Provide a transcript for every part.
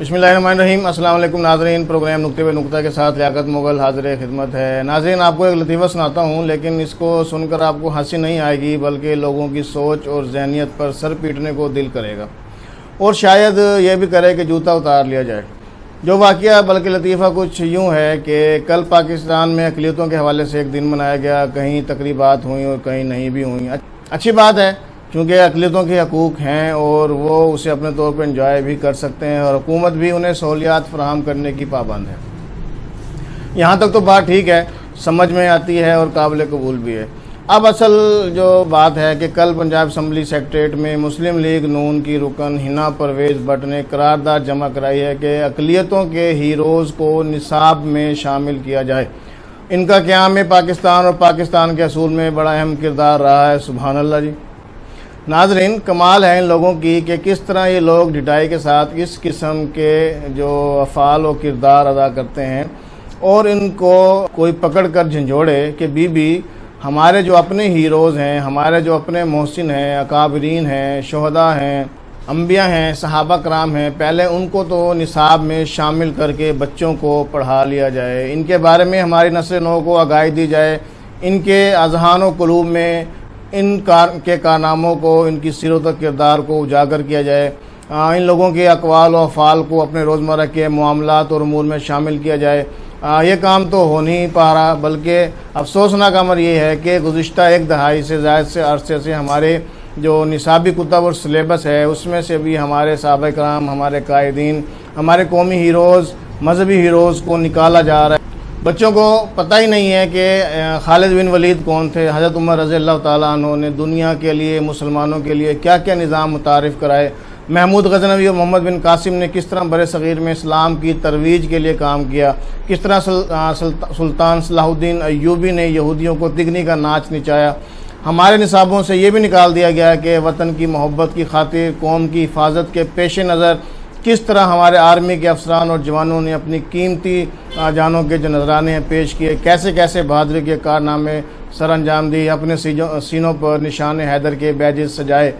بسم اللہ الرحمن الرحیم۔ السلام علیکم ناظرین، پروگرام نقطے پہ نقطہ کے ساتھ لیاقت مغل حاضر خدمت ہے۔ ناظرین، آپ کو ایک لطیفہ سناتا ہوں، لیکن اس کو سن کر آپ کو ہنسی نہیں آئے گی، بلکہ لوگوں کی سوچ اور ذہنیت پر سر پیٹنے کو دل کرے گا، اور شاید یہ بھی کرے کہ جوتا اتار لیا جائے۔ جو واقعہ بلکہ لطیفہ کچھ یوں ہے کہ کل پاکستان میں اقلیتوں کے حوالے سے ایک دن منایا گیا، کہیں تقریبات ہوئیں اور کہیں نہیں بھی ہوئیں۔ اچھی بات ہے، کیونکہ اقلیتوں کے حقوق ہیں اور وہ اسے اپنے طور پر انجوائے بھی کر سکتے ہیں، اور حکومت بھی انہیں سہولیات فراہم کرنے کی پابند ہے۔ یہاں تک تو بات ٹھیک ہے، سمجھ میں آتی ہے اور قابل قبول بھی ہے۔ اب اصل جو بات ہے کہ کل پنجاب اسمبلی سیکریٹریٹ میں مسلم لیگ نون کی رکن حنا پرویز بٹ نے قرارداد جمع کرائی ہے کہ اقلیتوں کے ہیروز کو نصاب میں شامل کیا جائے۔ ان کا قیام پاکستان اور پاکستان کے اصول میں بڑا اہم کردار رہا ہے۔ سبحان اللہ جی۔ ناظرین، کمال ہے ان لوگوں کی کہ کس طرح یہ لوگ ڈٹائی کے ساتھ اس قسم کے جو افعال و کردار ادا کرتے ہیں، اور ان کو کوئی پکڑ کر جھنجھوڑے کہ بی ہمارے جو اپنے ہیروز ہیں، ہمارے جو اپنے محسن ہیں، اکابرین ہیں، شہداء ہیں، انبیاء ہیں، صحابہ کرام ہیں، پہلے ان کو تو نصاب میں شامل کر کے بچوں کو پڑھا لیا جائے، ان کے بارے میں ہماری نسل نو کو آگاہی دی جائے، ان کے اذہان و قلوب میں ان کے کارناموں کو، ان کی سیرت و کردار کو اجاگر کیا جائے، ان لوگوں کے اقوال و افعال کو اپنے روزمرہ کے معاملات اور امور میں شامل کیا جائے۔ یہ کام تو ہو نہیں پا رہا، بلکہ افسوسناک امر یہ ہے کہ گزشتہ ایک دہائی سے زائد سے عرصے سے ہمارے جو نصابی کتب اور سلیبس ہے، اس میں سے بھی ہمارے صحابہ کرام، ہمارے قائدین، ہمارے قومی ہیروز، مذہبی ہیروز کو نکالا جا رہا ہے۔ بچوں کو پتہ ہی نہیں ہے کہ خالد بن ولید کون تھے، حضرت عمر رضی اللہ تعالیٰ عنہ نے دنیا کے لیے، مسلمانوں کے لیے کیا کیا نظام متعارف کرائے، محمود غزنوی اور محمد بن قاسم نے کس طرح برِ صغیر میں اسلام کی ترویج کے لیے کام کیا، کس طرح سلطان صلاح الدین ایوبی نے یہودیوں کو تگنی کا ناچ نچایا۔ ہمارے نصابوں سے یہ بھی نکال دیا گیا کہ وطن کی محبت کی خاطر، قوم کی حفاظت کے پیش نظر کس طرح ہمارے آرمی کے افسران اور جوانوں نے اپنی قیمتی جانوں کے جو نذرانے پیش کیے، کیسے کیسے بہادری کے کارنامے سر انجام دی، اپنے سینوں پر نشان حیدر کے بیجز سجائے۔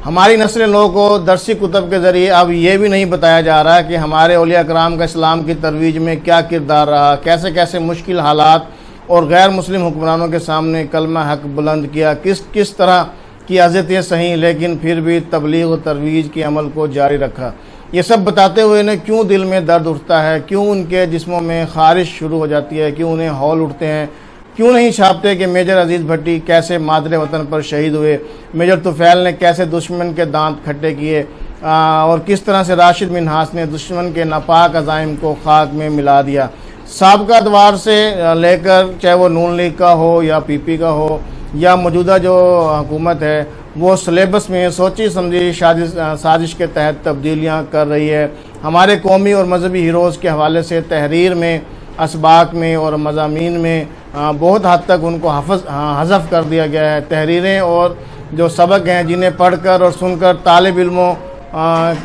ہماری نسل نو کو درسی کتب کے ذریعے اب یہ بھی نہیں بتایا جا رہا کہ ہمارے اولیاء کرام کا اسلام کی ترویج میں کیا کردار رہا، کیسے کیسے مشکل حالات اور غیر مسلم حکمرانوں کے سامنے کلمہ حق بلند کیا، کس طرح کی اذیتیں سہیں، لیکن پھر بھی تبلیغ و ترویج کے عمل کو جاری رکھا۔ یہ سب بتاتے ہوئے انہیں کیوں دل میں درد اٹھتا ہے، کیوں ان کے جسموں میں خارش شروع ہو جاتی ہے، کیوں انہیں ہول اٹھتے ہیں، کیوں نہیں چھاپتے کہ میجر عزیز بھٹی کیسے مادر وطن پر شہید ہوئے، میجر طفیل نے کیسے دشمن کے دانت کھٹے کیے، اور کس طرح سے راشد منہاس نے دشمن کے ناپاک عزائم کو خاک میں ملا دیا۔ سابقہ ادوار سے لے کر، چاہے وہ نون لیگ کا ہو یا پی پی کا ہو یا موجودہ جو حکومت ہے، وہ سلیبس میں سوچی سمجھی سازش کے تحت تبدیلیاں کر رہی ہے۔ ہمارے قومی اور مذہبی ہیروز کے حوالے سے تحریر میں، اسباق میں اور مضامین میں بہت حد تک ان کو حذف کر دیا گیا ہے۔ تحریریں اور جو سبق ہیں جنہیں پڑھ کر اور سن کر طالب علموں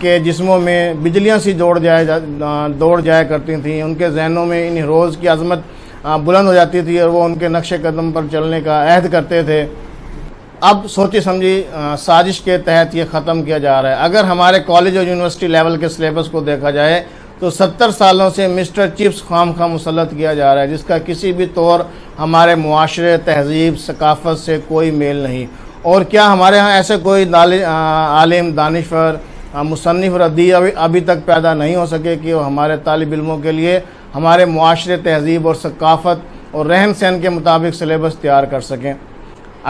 کے جسموں میں بجلیاں سی دوڑ جایا کرتی تھیں، ان کے ذہنوں میں ان ہیروز کی عظمت بلند ہو جاتی تھی اور وہ ان کے نقش قدم پر چلنے کا عہد کرتے تھے۔ اب سوچی سمجھی سازش کے تحت یہ ختم کیا جا رہا ہے۔ اگر ہمارے کالج اور یونیورسٹی لیول کے سلیبس کو دیکھا جائے تو 70 سالوں سے مسٹر چپس خام مسلط کیا جا رہا ہے، جس کا کسی بھی طور ہمارے معاشرے، تہذیب، ثقافت سے کوئی میل نہیں۔ اور کیا ہمارے ہاں ایسے کوئی عالم، دانشور، مصنف اور ادیب ابھی تک پیدا نہیں ہو سکے کہ وہ ہمارے طالب علموں کے لیے ہمارے معاشرے، تہذیب اور ثقافت اور رہن سہن کے مطابق سلیبس تیار کر سکیں؟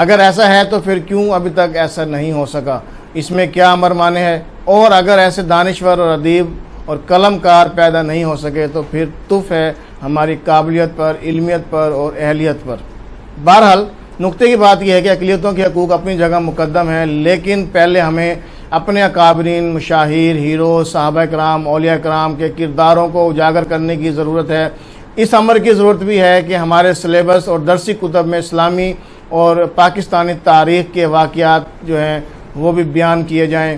اگر ایسا ہے تو پھر کیوں ابھی تک ایسا نہیں ہو سکا؟ اس میں کیا امر مانے ہے؟ اور اگر ایسے دانشور اور ادیب اور قلم کار پیدا نہیں ہو سکے تو پھر تف ہے ہماری قابلیت پر، علمیت پر اور اہلیت پر۔ بہرحال نقطے کی بات یہ ہے کہ اقلیتوں کے حقوق اپنی جگہ مقدم ہیں، لیکن پہلے ہمیں اپنے اکابرین، مشاہیر، ہیرو، صحابہ کرام، اولیاء کرام کے کرداروں کو اجاگر کرنے کی ضرورت ہے۔ اس امر کی ضرورت بھی ہے کہ ہمارے سلیبس اور درسی کتب میں اسلامی اور پاکستانی تاریخ کے واقعات جو ہیں وہ بھی بیان کیے جائیں،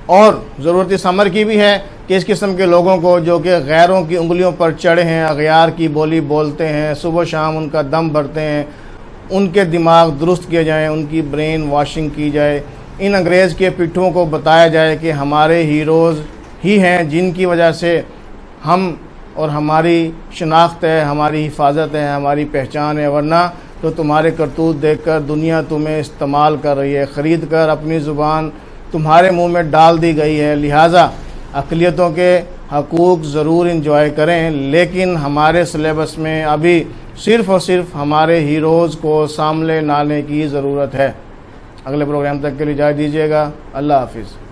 اور ضرورت اس امر کی بھی ہے کہ اس قسم کے لوگوں کو جو کہ غیروں کی انگلیوں پر چڑھے ہیں، اغیار کی بولی بولتے ہیں، صبح و شام ان کا دم بھرتے ہیں، ان کے دماغ درست کیے جائیں، ان کی برین واشنگ کی جائے، ان انگریز کے پٹھوں کو بتایا جائے کہ ہمارے ہیروز ہی ہیں جن کی وجہ سے ہم اور ہماری شناخت ہے، ہماری حفاظت ہے، ہماری پہچان ہے، ورنہ تو تمہارے کرتوت دیکھ کر دنیا تمہیں استعمال کر رہی ہے، خرید کر اپنی زبان تمہارے منہ میں ڈال دی گئی ہے۔ لہٰذا اقلیتوں کے حقوق ضرور انجوائے کریں، لیکن ہمارے سلیبس میں ابھی صرف اور صرف ہمارے ہیروز کو سامنے لانے کی ضرورت ہے۔ اگلے پروگرام تک کے لیے اجازت دیجیے گا۔ اللہ حافظ۔